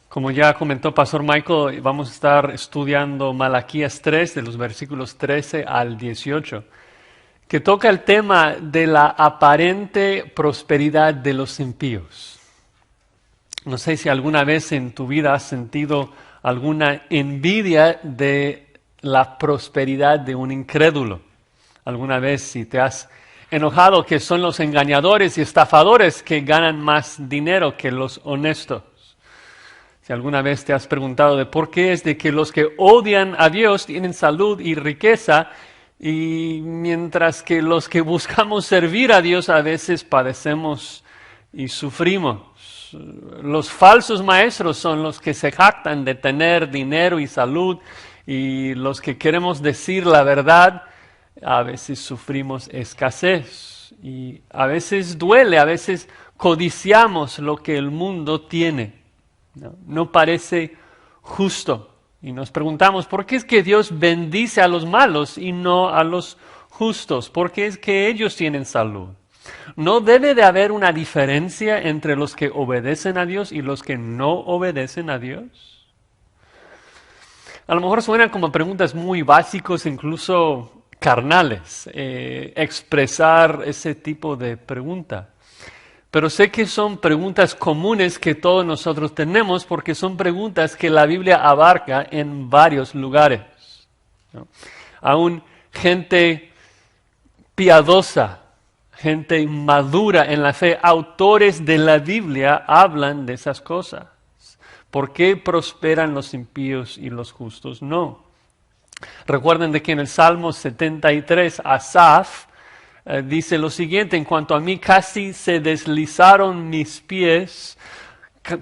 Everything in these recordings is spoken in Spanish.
Como ya comentó Pastor Michael, vamos a estar estudiando Malaquías 3, de los versículos 13 al 18, que toca el tema de la aparente prosperidad de los impíos. No sé si alguna vez en tu vida has sentido alguna envidia de la prosperidad de un incrédulo. Alguna vez si te has enojado que son los engañadores y estafadores que ganan más dinero que los honestos. Si alguna vez te has preguntado de por qué es de que los que odian a Dios tienen salud y riqueza, y mientras que los que buscamos servir a Dios a veces padecemos y sufrimos. Los falsos maestros son los que se jactan de tener dinero y salud, y los que queremos decir la verdad a veces sufrimos escasez y a veces duele, a veces codiciamos lo que el mundo tiene. No parece justo. Y nos preguntamos, ¿por qué es que Dios bendice a los malos y no a los justos? ¿Por qué es que ellos tienen salud? ¿No debe de haber una diferencia entre los que obedecen a Dios y los que no obedecen a Dios? A lo mejor suenan como preguntas muy básicas, incluso carnales, expresar ese tipo de pregunta. Pero sé que son preguntas comunes que todos nosotros tenemos porque son preguntas que la Biblia abarca en varios lugares, ¿no? Aún gente piadosa, gente madura en la fe, autores de la Biblia hablan de esas cosas. ¿Por qué prosperan los impíos y los justos no? Recuerden de que en el Salmo 73, Asaf dice lo siguiente: en cuanto a mí casi se deslizaron mis pies,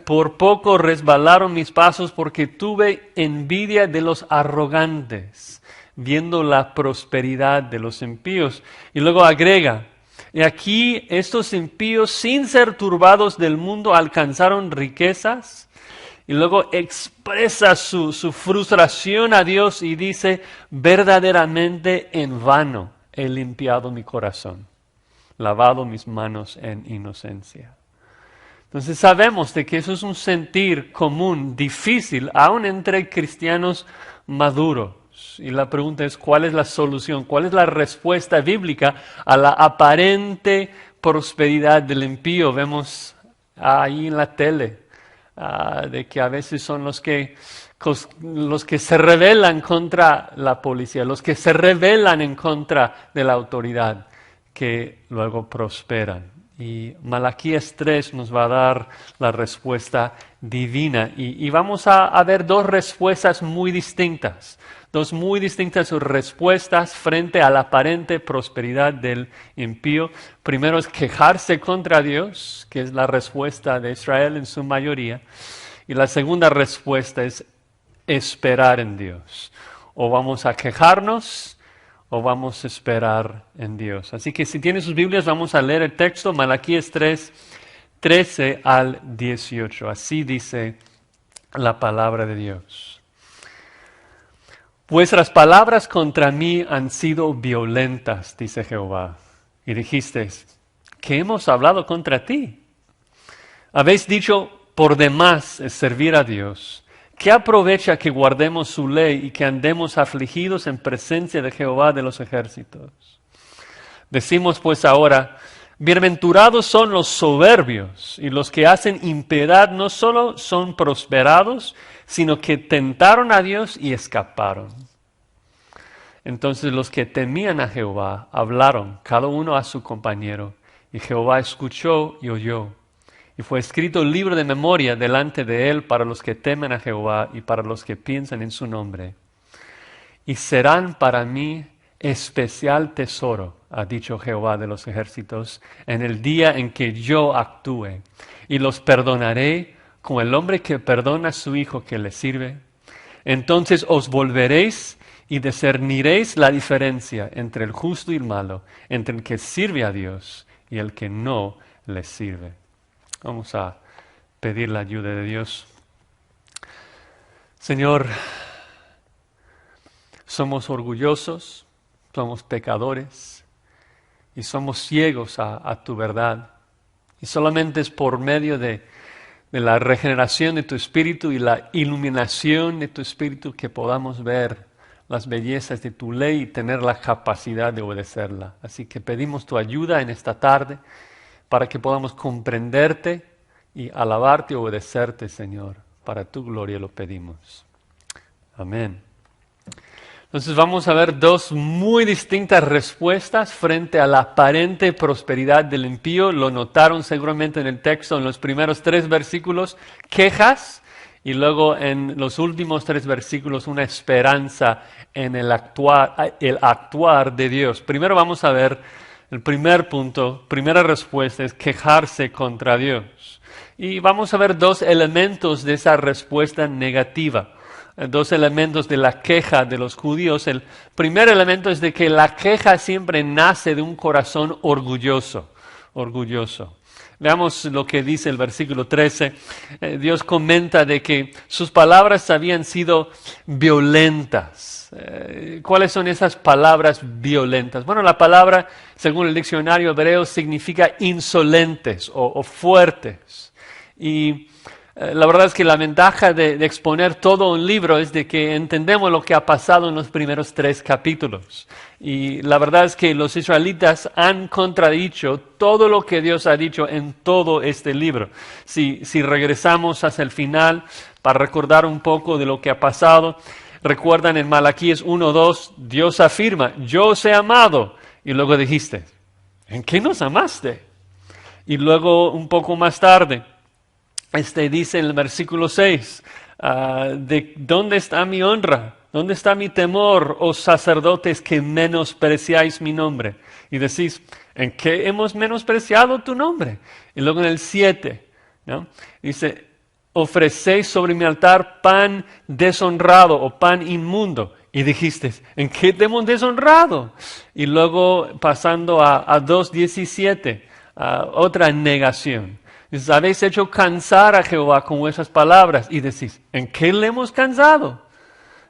por poco resbalaron mis pasos, porque tuve envidia de los arrogantes, viendo la prosperidad de los impíos. Y luego agrega: y aquí estos impíos, sin ser turbados del mundo, alcanzaron riquezas. Y luego expresa su frustración a Dios y dice: verdaderamente en vano he limpiado mi corazón, lavado mis manos en inocencia. Entonces sabemos de que eso es un sentir común, difícil, aún entre cristianos maduros. Y la pregunta es, ¿cuál es la solución? ¿Cuál es la respuesta bíblica a la aparente prosperidad del impío? Vemos ahí en la tele de que a veces son los que se rebelan contra la policía, los que se rebelan en contra de la autoridad, que luego prosperan. Y Malaquías 3 nos va a dar la respuesta divina. Y vamos a ver dos respuestas muy distintas. Dos muy distintas respuestas frente a la aparente prosperidad del impío. Primero es quejarse contra Dios, que es la respuesta de Israel en su mayoría. Y la segunda respuesta es esperar en Dios. O vamos a quejarnos o vamos a esperar en Dios. Así que si tienen sus Biblias, vamos a leer el texto, Malaquías 3, 13 al 18. Así dice la palabra de Dios. Vuestras palabras contra mí han sido violentas, dice Jehová. Y dijisteis, ¿qué hemos hablado contra ti? Habéis dicho, por demás es servir a Dios. ¿Qué aprovecha que guardemos su ley y que andemos afligidos en presencia de Jehová de los ejércitos? Decimos pues ahora, bienaventurados son los soberbios, y los que hacen impiedad no solo son prosperados, sino que tentaron a Dios y escaparon. Entonces los que temían a Jehová hablaron, cada uno a su compañero, y Jehová escuchó y oyó. Y fue escrito el libro de memoria delante de él para los que temen a Jehová y para los que piensan en su nombre. Y serán para mí especial tesoro, ha dicho Jehová de los ejércitos, en el día en que yo actúe. Y los perdonaré como el hombre que perdona a su hijo que le sirve. Entonces os volveréis y discerniréis la diferencia entre el justo y el malo, entre el que sirve a Dios y el que no le sirve. Vamos a pedir la ayuda de Dios. Señor, somos orgullosos, somos pecadores y somos ciegos a tu verdad. Y solamente es por medio de de la regeneración de tu espíritu y la iluminación de tu espíritu, que podamos ver las bellezas de tu ley y tener la capacidad de obedecerla. Así que pedimos tu ayuda en esta tarde para que podamos comprenderte y alabarte y obedecerte, Señor. Para tu gloria lo pedimos. Amén. Entonces vamos a ver dos muy distintas respuestas frente a la aparente prosperidad del impío. Lo notaron seguramente en el texto, en los primeros 3 versículos, quejas, y luego en los últimos 3 versículos una esperanza en el actuar de Dios. Primero vamos a ver el primer punto, primera respuesta es quejarse contra Dios. Y vamos a ver 2 elementos de esa respuesta negativa. 2 elementos de la queja de los judíos. El primer elemento es de que la queja siempre nace de un corazón orgulloso. Veamos lo que dice el versículo 13. Dios comenta de que sus palabras habían sido violentas. ¿Cuáles son esas palabras violentas? Bueno, la palabra, según el diccionario hebreo, significa insolentes o fuertes. Y la verdad es que la ventaja de exponer todo un libro es de que entendemos lo que ha pasado en los primeros 3 capítulos. Y la verdad es que los israelitas han contradicho todo lo que Dios ha dicho en todo este libro. Si regresamos hacia el final para recordar un poco de lo que ha pasado, recuerdan en Malaquías 1:2, Dios afirma, yo os he amado. Y luego dijiste, ¿en qué nos amaste? Y luego un poco más tarde, dice en el versículo 6, de ¿dónde está mi honra? ¿Dónde está mi temor, oh sacerdotes que menospreciáis mi nombre? Y decís, ¿en qué hemos menospreciado tu nombre? Y luego en el 7, ¿no? Dice, ofrecéis sobre mi altar pan deshonrado o pan inmundo. Y dijiste, ¿en qué te hemos deshonrado? Y luego pasando a 2:17, otra negación. Dices, habéis hecho cansar a Jehová con esas palabras. Y decís, ¿en qué le hemos cansado?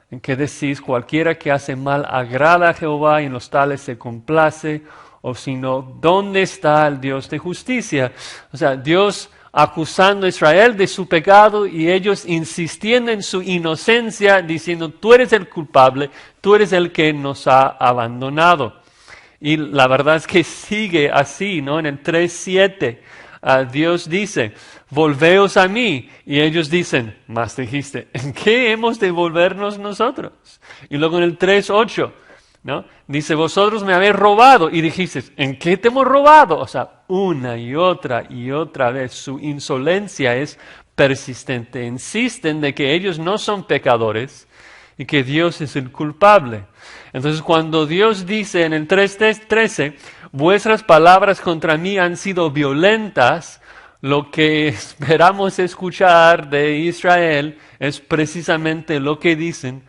En que decís, cualquiera que hace mal agrada a Jehová y en los tales se complace, o si no, ¿dónde está el Dios de justicia? O sea, Dios acusando a Israel de su pecado y ellos insistiendo en su inocencia, diciendo, tú eres el culpable, tú eres el que nos ha abandonado. Y la verdad es que sigue así, ¿no? En el 3:7. Dios dice, volveos a mí. Y ellos dicen, más dijiste, ¿en qué hemos de volvernos nosotros? Y luego en el 3:8, ¿no? Dice, vosotros me habéis robado. Y dijiste, ¿en qué te hemos robado? O sea, una y otra vez su insolencia es persistente. Insisten de que ellos no son pecadores y que Dios es el culpable. Entonces cuando Dios dice en el 3:13, vuestras palabras contra mí han sido violentas, lo que esperamos escuchar de Israel es precisamente lo que dicen,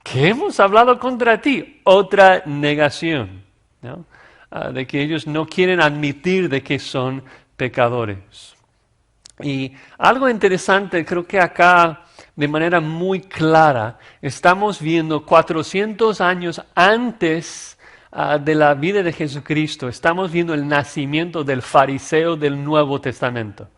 que hemos hablado contra ti, otra negación, ¿no? De que ellos no quieren admitir de que son pecadores. Y algo interesante, creo que acá de manera muy clara, estamos viendo 400 años antes de la vida de Jesucristo, estamos viendo el nacimiento del fariseo del Nuevo Testamento.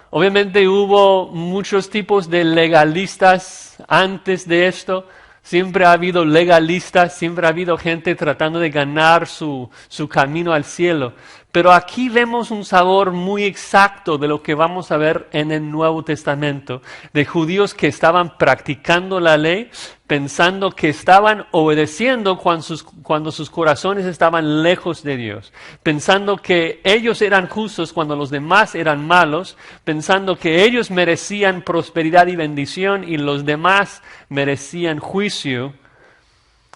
Obviamente hubo muchos tipos de legalistas antes de esto. Siempre ha habido legalistas, siempre ha habido gente tratando de ganar su camino al cielo. Pero aquí vemos un sabor muy exacto de lo que vamos a ver en el Nuevo Testamento, de judíos que estaban practicando la ley, pensando que estaban obedeciendo cuando sus corazones estaban lejos de Dios, pensando que ellos eran justos cuando los demás eran malos, pensando que ellos merecían prosperidad y bendición y los demás merecían juicio. O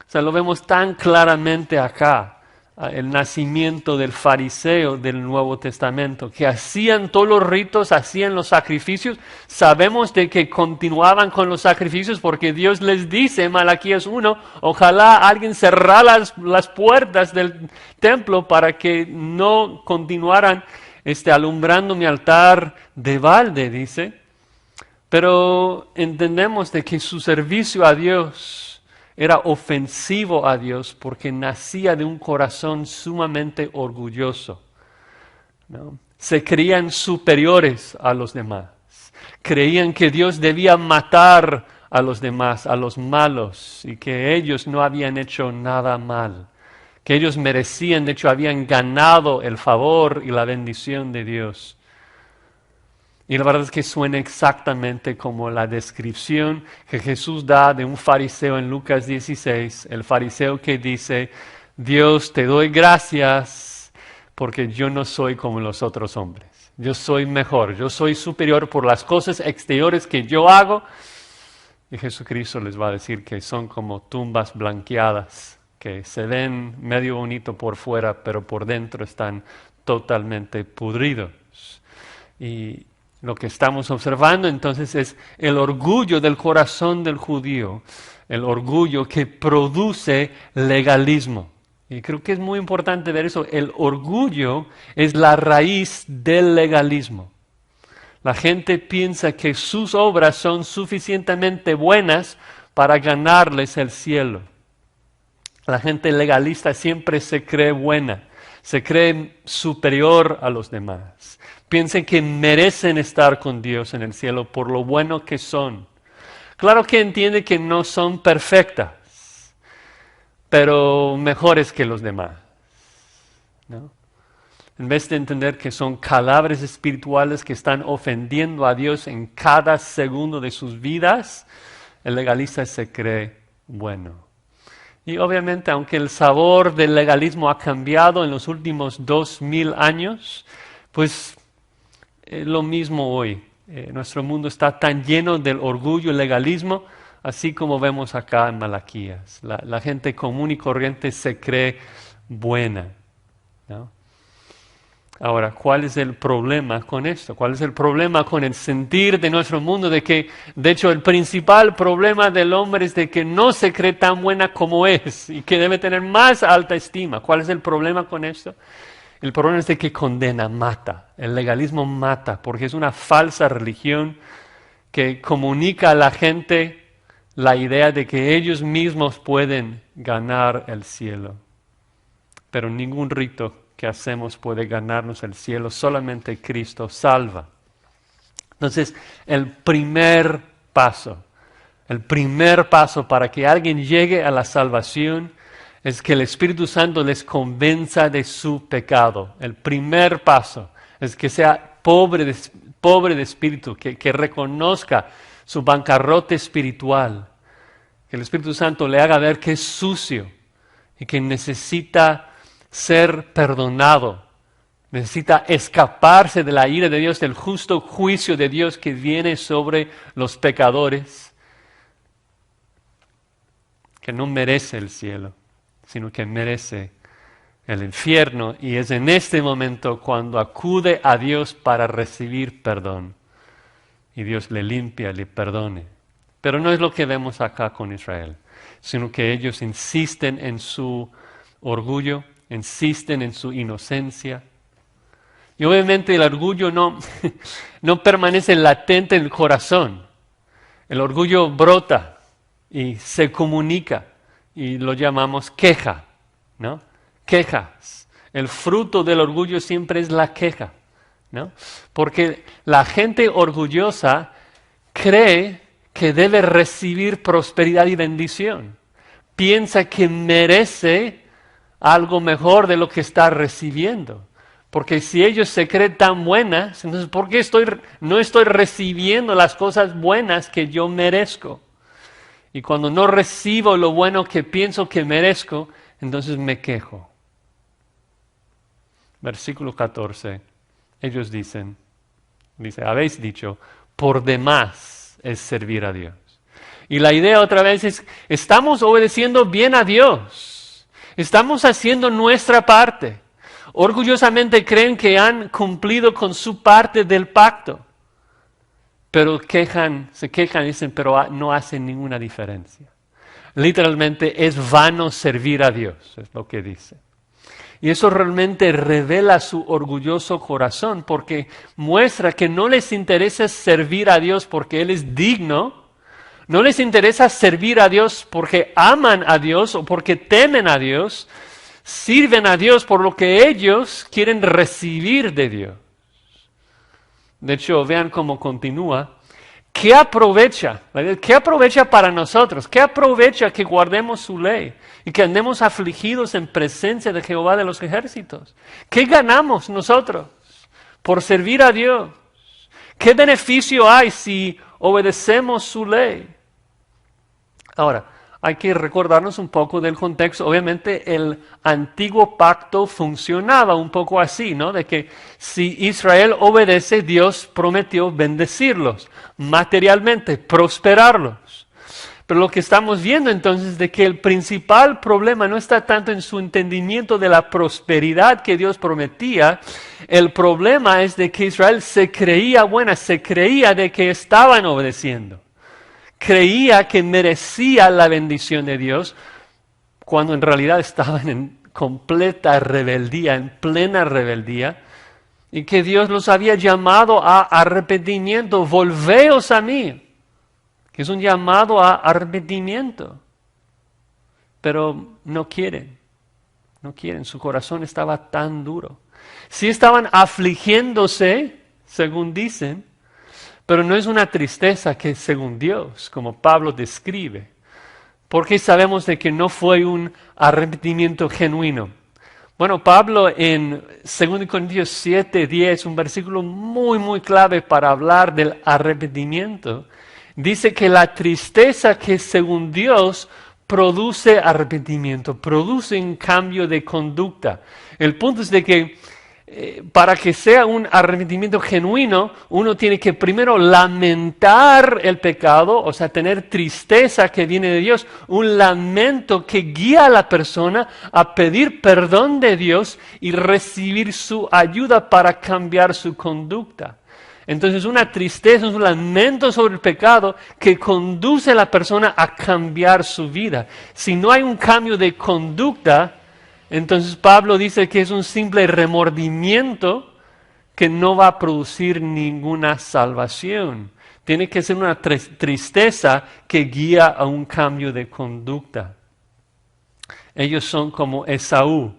sea, lo vemos tan claramente acá. El nacimiento del fariseo del Nuevo Testamento, que hacían todos los ritos, hacían los sacrificios. Sabemos de que continuaban con los sacrificios porque Dios les dice en Malaquías 1, ojalá alguien cerrara las puertas del templo para que no continuaran alumbrando mi altar de balde, dice. Pero entendemos de que su servicio a Dios era ofensivo a Dios porque nacía de un corazón sumamente orgulloso, ¿no? Se creían superiores a los demás. creían que Dios debía matar a los demás, a los malos, y que ellos no habían hecho nada mal, que ellos merecían, de hecho habían ganado el favor y la bendición de Dios. Y la verdad es que suena exactamente como la descripción que Jesús da de un fariseo en Lucas 16, el fariseo que dice: Dios, te doy gracias porque yo no soy como los otros hombres. Yo soy mejor, yo soy superior por las cosas exteriores que yo hago. Y Jesucristo les va a decir que son como tumbas blanqueadas, que se ven medio bonito por fuera, pero por dentro están totalmente pudridos. Y lo que estamos observando entonces es el orgullo del corazón del judío, el orgullo que produce legalismo. Y creo que es muy importante ver eso. El orgullo es la raíz del legalismo. La gente piensa que sus obras son suficientemente buenas para ganarles el cielo. La gente legalista siempre se cree buena, se cree superior a los demás. Piensan que merecen estar con Dios en el cielo por lo bueno que son. Claro que entiende que no son perfectas, pero mejores que los demás, ¿no? En vez de entender que son cadáveres espirituales que están ofendiendo a Dios en cada segundo de sus vidas, el legalista se cree bueno. Y obviamente, aunque el sabor del legalismo ha cambiado en los últimos 2000 años, pues lo mismo hoy. Nuestro mundo está tan lleno del orgullo y legalismo, así como vemos acá en Malaquías. La gente común y corriente se cree buena, ¿no? Ahora, ¿cuál es el problema con esto? ¿Cuál es el problema con el sentir de nuestro mundo? De hecho, el principal problema del hombre es de que no se cree tan buena como es y que debe tener más alta estima. ¿Cuál es el problema con esto? El problema es de que condena, mata. El legalismo mata porque es una falsa religión que comunica a la gente la idea de que ellos mismos pueden ganar el cielo. Pero ningún rito que hacemos puede ganarnos el cielo, solamente Cristo salva. Entonces, el primer paso para que alguien llegue a la salvación es que el Espíritu Santo les convenza de su pecado. El primer paso es que sea pobre de espíritu, que reconozca su bancarrota espiritual, que el Espíritu Santo le haga ver que es sucio y que necesita ser perdonado, necesita escaparse de la ira de Dios, del justo juicio de Dios que viene sobre los pecadores, que no merece el cielo, sino que merece el infierno, y es en este momento cuando acude a Dios para recibir perdón, y Dios le limpia, le perdone. Pero no es lo que vemos acá con Israel, sino que ellos insisten en su orgullo, insisten en su inocencia. Y obviamente el orgullo no permanece latente en el corazón. El orgullo brota y se comunica y lo llamamos queja, ¿no? Quejas. El fruto del orgullo siempre es la queja, ¿no? Porque la gente orgullosa cree que debe recibir prosperidad y bendición. Piensa que merece algo mejor de lo que está recibiendo. Porque si ellos se creen tan buenas, entonces ¿por qué no estoy recibiendo las cosas buenas que yo merezco? Y cuando no recibo lo bueno que pienso que merezco, entonces me quejo. Versículo 14, ellos dice, habéis dicho, por demás es servir a Dios. Y la idea otra vez es, estamos obedeciendo bien a Dios. Estamos haciendo nuestra parte. Orgullosamente creen que han cumplido con su parte del pacto. Pero se quejan y dicen, pero no hacen ninguna diferencia. Literalmente es vano servir a Dios, es lo que dice. Y eso realmente revela su orgulloso corazón, porque muestra que no les interesa servir a Dios porque Él es digno. No les interesa servir a Dios porque aman a Dios o porque temen a Dios. Sirven a Dios por lo que ellos quieren recibir de Dios. De hecho, vean cómo continúa. ¿Qué aprovecha? ¿Qué aprovecha para nosotros? ¿Qué aprovecha que guardemos su ley y que andemos afligidos en presencia de Jehová de los ejércitos? ¿Qué ganamos nosotros por servir a Dios? ¿Qué beneficio hay si obedecemos su ley? Ahora, hay que recordarnos un poco del contexto. Obviamente el antiguo pacto funcionaba un poco así, ¿no? De que si Israel obedece, Dios prometió bendecirlos materialmente, prosperarlos. Pero lo que estamos viendo entonces es de que el principal problema no está tanto en su entendimiento de la prosperidad que Dios prometía. El problema es de que Israel se creía buena, se creía de que estaban obedeciendo. Creía que merecía la bendición de Dios cuando en realidad estaban en completa rebeldía, en plena rebeldía, y que Dios los había llamado a arrepentimiento. Volveos a mí, que es un llamado a arrepentimiento. Pero no quieren, su corazón estaba tan duro. Sí estaban afligiéndose, según dicen, pero no es una tristeza que según Dios, como Pablo describe, porque sabemos de que no fue un arrepentimiento genuino. Bueno, Pablo en 2 Corintios 7:10, un versículo muy clave para hablar del arrepentimiento, dice que la tristeza que según Dios produce arrepentimiento, produce un cambio de conducta. El punto es de que para que sea un arrepentimiento genuino, uno tiene que primero lamentar el pecado, o sea, tener tristeza que viene de Dios, un lamento que guía a la persona a pedir perdón de Dios y recibir su ayuda para cambiar su conducta. Entonces una tristeza, un lamento sobre el pecado que conduce a la persona a cambiar su vida. Si no hay un cambio de conducta, entonces Pablo dice que es un simple remordimiento que no va a producir ninguna salvación. Tiene que ser una tristeza que guía a un cambio de conducta. Ellos son como Esaú.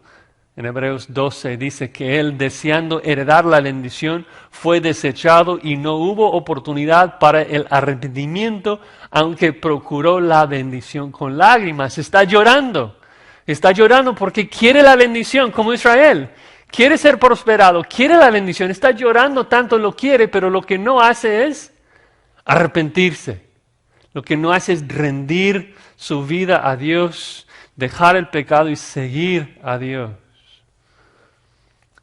En Hebreos 12 dice que él, deseando heredar la bendición, fue desechado y no hubo oportunidad para el arrepentimiento, aunque procuró la bendición con lágrimas. Está llorando porque quiere la bendición como Israel. Quiere ser prosperado, quiere la bendición. Está llorando tanto, lo quiere, pero lo que no hace es arrepentirse. Lo que no hace es rendir su vida a Dios, dejar el pecado y seguir a Dios.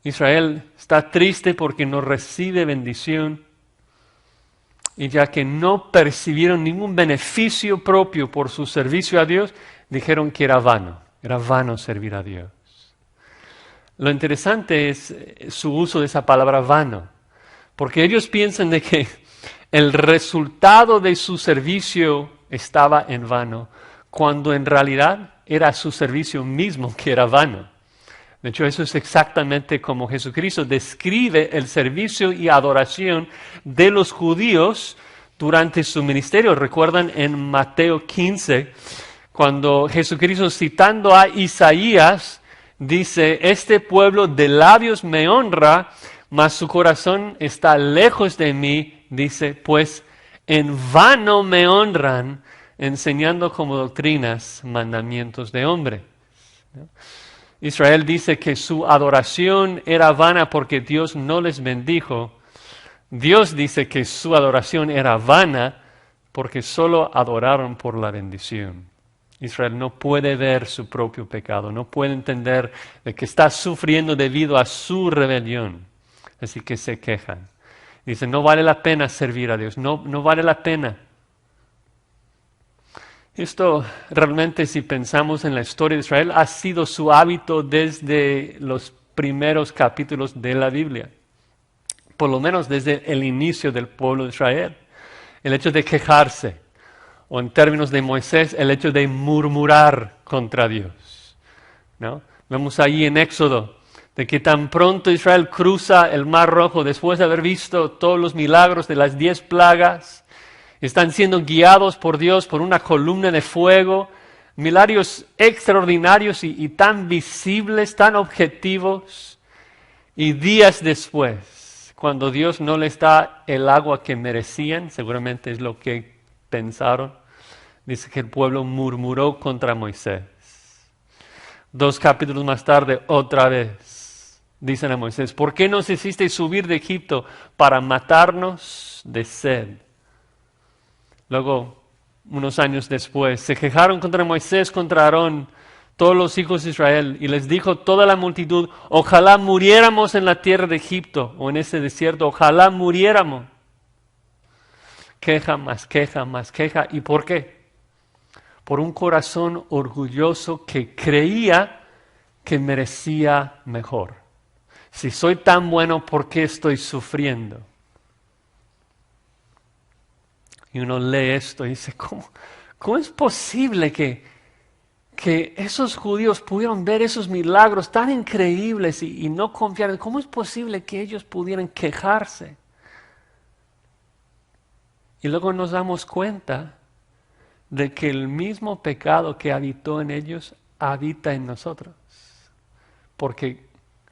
Israel está triste porque no recibe bendición y ya que no percibieron ningún beneficio propio por su servicio a Dios, dijeron que era vano servir a Dios. Lo interesante es su uso de esa palabra vano, porque ellos piensan de que el resultado de su servicio estaba en vano, cuando en realidad era su servicio mismo que era vano. De hecho, eso es exactamente como Jesucristo describe el servicio y adoración de los judíos durante su ministerio. ¿Recuerdan en Mateo 15, cuando Jesucristo, citando a Isaías, dice: este pueblo de labios me honra, mas su corazón está lejos de mí? Dice, pues en vano me honran, enseñando como doctrinas mandamientos de hombre. ¿No? Israel dice que su adoración era vana porque Dios no les bendijo. Dios dice que su adoración era vana porque solo adoraron por la bendición. Israel no puede ver su propio pecado, no puede entender de que está sufriendo debido a su rebelión. Así que se quejan. Dicen, no vale la pena servir a Dios, no vale la pena. Esto realmente, si pensamos en la historia de Israel, ha sido su hábito desde los primeros capítulos de la Biblia. Por lo menos desde el inicio del pueblo de Israel. El hecho de quejarse, o en términos de Moisés, el hecho de murmurar contra Dios, ¿no? Vemos ahí en Éxodo, de que tan pronto Israel cruza el Mar Rojo, después de haber visto todos los milagros de las 10 plagas, están siendo guiados por Dios por una columna de fuego, milagros extraordinarios y tan visibles, tan objetivos. Y días después, cuando Dios no les da el agua que merecían, seguramente es lo que pensaron, dice que el pueblo murmuró contra Moisés. 2 capítulos más tarde, otra vez, dicen a Moisés, ¿por qué nos hiciste subir de Egipto para matarnos de sed? Luego, unos años después, se quejaron contra Moisés, contra Aarón, todos los hijos de Israel, y les dijo toda la multitud, ojalá muriéramos en la tierra de Egipto o en ese desierto, ojalá muriéramos. Queja más queja más queja. ¿Y por qué? Por un corazón orgulloso que creía que merecía mejor. Si soy tan bueno, ¿por qué estoy sufriendo? Y uno lee esto y dice, ¿cómo es posible que esos judíos pudieron ver esos milagros tan increíbles y no confiar? ¿Cómo es posible que ellos pudieran quejarse? Y luego nos damos cuenta de que el mismo pecado que habitó en ellos habita en nosotros, porque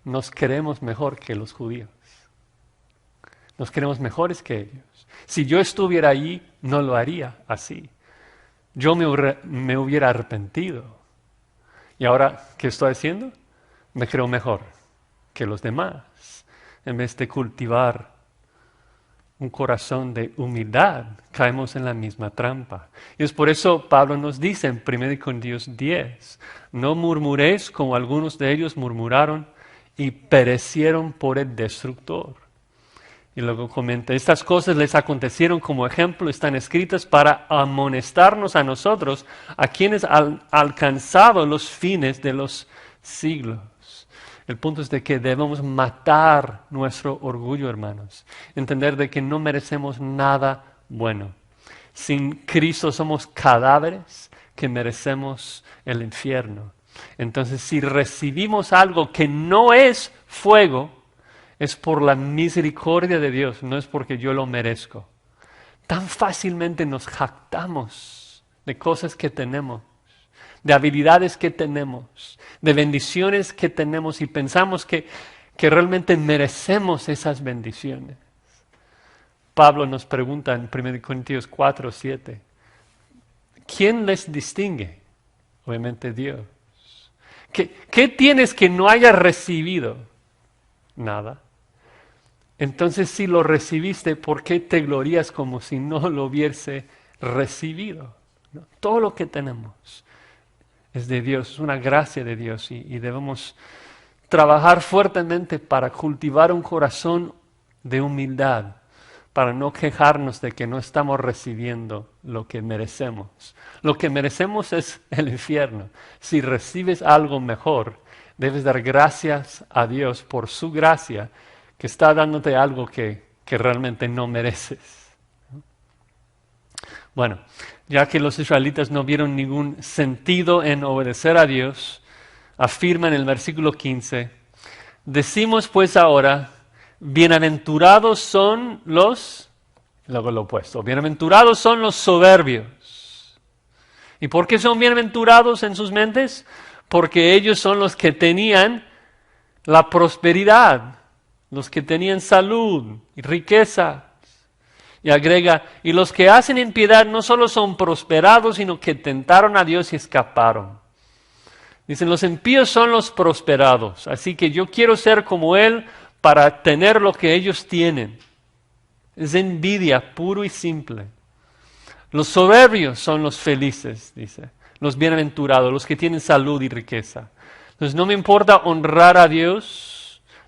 nos creemos mejor que los judíos. Nos creemos mejores que ellos. Si yo estuviera allí, no lo haría así. Yo me hubiera arrepentido. Y ahora, ¿qué estoy haciendo? Me creo mejor que los demás, en vez de cultivar un corazón de humildad, caemos en la misma trampa. Y es por eso Pablo nos dice en 1 Corintios 10, no murmuréis como algunos de ellos murmuraron y perecieron por el destructor. Y luego comenta, estas cosas les acontecieron como ejemplo, están escritas para amonestarnos a nosotros, a quienes han alcanzado los fines de los siglos. El punto es de que debemos matar nuestro orgullo, hermanos. Entender de que no merecemos nada bueno. Sin Cristo somos cadáveres que merecemos el infierno. Entonces, si recibimos algo que no es fuego, es por la misericordia de Dios, no es porque yo lo merezco. Tan fácilmente nos jactamos de cosas que tenemos, de habilidades que tenemos, de bendiciones que tenemos y pensamos que realmente merecemos esas bendiciones. Pablo nos pregunta en 1 Corintios 4, 7, ¿quién les distingue? Obviamente Dios. ¿Qué tienes que no hayas recibido? Nada. Entonces, si lo recibiste, ¿por qué te glorías como si no lo hubiese recibido? ¿No? Todo lo que tenemos es de Dios, es una gracia de Dios y debemos trabajar fuertemente para cultivar un corazón de humildad, para no quejarnos de que no estamos recibiendo lo que merecemos. Lo que merecemos es el infierno. Si recibes algo mejor, debes dar gracias a Dios por su gracia, que está dándote algo que realmente no mereces. Bueno, ya que los israelitas no vieron ningún sentido en obedecer a Dios, afirma en el versículo 15, decimos pues ahora, bienaventurados son los, luego lo opuesto, bienaventurados son los soberbios. ¿Y por qué son bienaventurados en sus mentes? Porque ellos son los que tenían la prosperidad, los que tenían salud y riqueza. Y agrega, y los que hacen impiedad no solo son prosperados, sino que tentaron a Dios y escaparon. Dicen, los impíos son los prosperados, así que yo quiero ser como Él para tener lo que ellos tienen. Es envidia puro y simple. Los soberbios son los felices, dice, los bienaventurados, los que tienen salud y riqueza. Entonces no me importa honrar a Dios,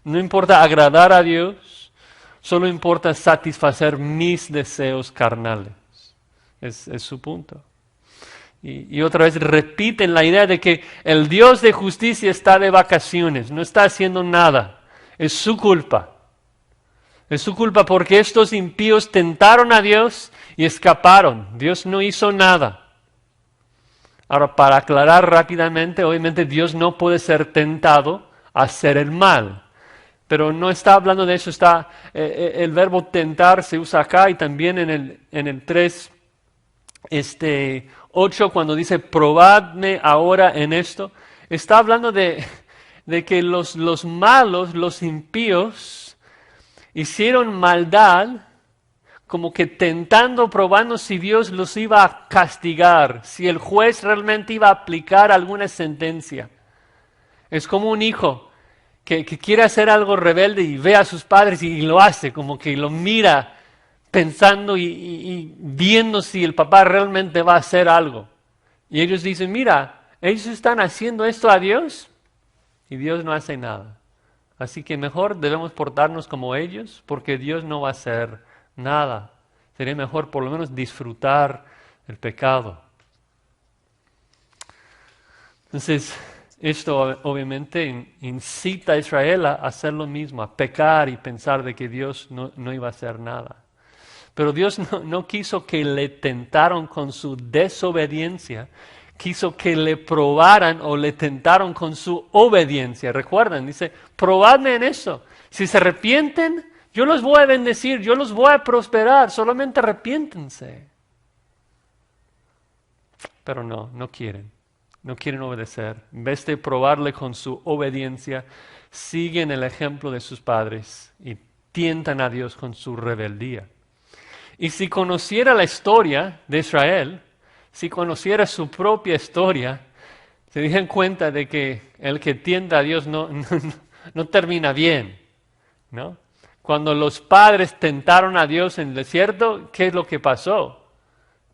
no importa agradar a Dios, solo importa satisfacer mis deseos carnales. Es su punto. Y otra vez repiten la idea de que el Dios de justicia está de vacaciones, no está haciendo nada. Es su culpa. Es su culpa porque estos impíos tentaron a Dios y escaparon. Dios no hizo nada. Ahora, para aclarar rápidamente, obviamente Dios no puede ser tentado a hacer el mal. Pero no está hablando de eso, el verbo tentar se usa acá y también en el 3, 8, cuando dice probadme ahora en esto, está hablando de que los malos, los impíos, hicieron maldad, como que tentando, probando si Dios los iba a castigar, si el juez realmente iba a aplicar alguna sentencia. Es como un hijo que quiere hacer algo rebelde y ve a sus padres y lo hace, como que lo mira pensando y viendo si el papá realmente va a hacer algo. Y ellos dicen, mira, ellos están haciendo esto a Dios y Dios no hace nada. Así que mejor debemos portarnos como ellos porque Dios no va a hacer nada. Sería mejor por lo menos disfrutar el pecado. Entonces, esto obviamente incita a Israel a hacer lo mismo, a pecar y pensar de que Dios no iba a hacer nada. Pero Dios no quiso que le tentaron con su desobediencia, quiso que le probaran o le tentaron con su obediencia. Recuerdan, dice, probadme en eso. Si se arrepienten, yo los voy a bendecir, yo los voy a prosperar, solamente arrepiéntense. Pero no quieren obedecer. En vez de probarle con su obediencia, siguen el ejemplo de sus padres y tientan a Dios con su rebeldía. Y si conociera la historia de Israel, si conociera su propia historia, se darían cuenta de que el que tienta a Dios no termina bien, ¿no? Cuando los padres tentaron a Dios en el desierto, ¿qué es lo que pasó?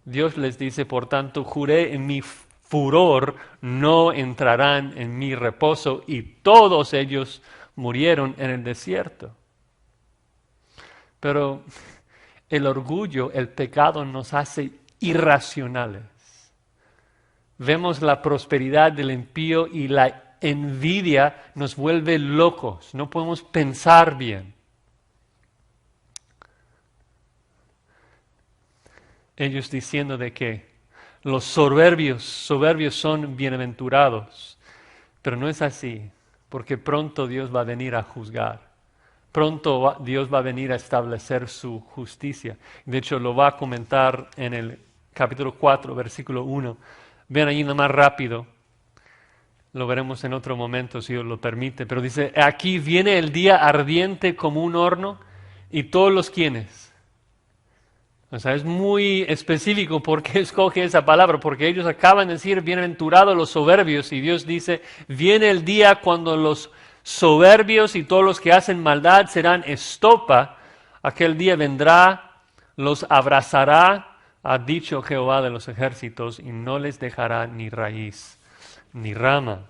Dios les dice, por tanto, juré en mi furor, no entrarán en mi reposo, y todos ellos murieron en el desierto. Pero el orgullo, el pecado nos hace irracionales. Vemos la prosperidad del impío y la envidia nos vuelve locos, no podemos pensar bien. Ellos diciendo de que los soberbios son bienaventurados, pero no es así, porque pronto Dios va a venir a juzgar. Pronto Dios va a venir a establecer su justicia. De hecho, lo va a comentar en el capítulo 4, versículo 1. Vean ahí nada más rápido. Lo veremos en otro momento, si Dios lo permite. Pero dice, aquí viene el día ardiente como un horno, y todos los quienes. O sea, es muy específico por qué escoge esa palabra, porque ellos acaban de decir, bienaventurados los soberbios, y Dios dice, viene el día cuando los soberbios y todos los que hacen maldad serán estopa. Aquel día vendrá, los abrazará, ha dicho Jehová de los ejércitos, y no les dejará ni raíz ni rama.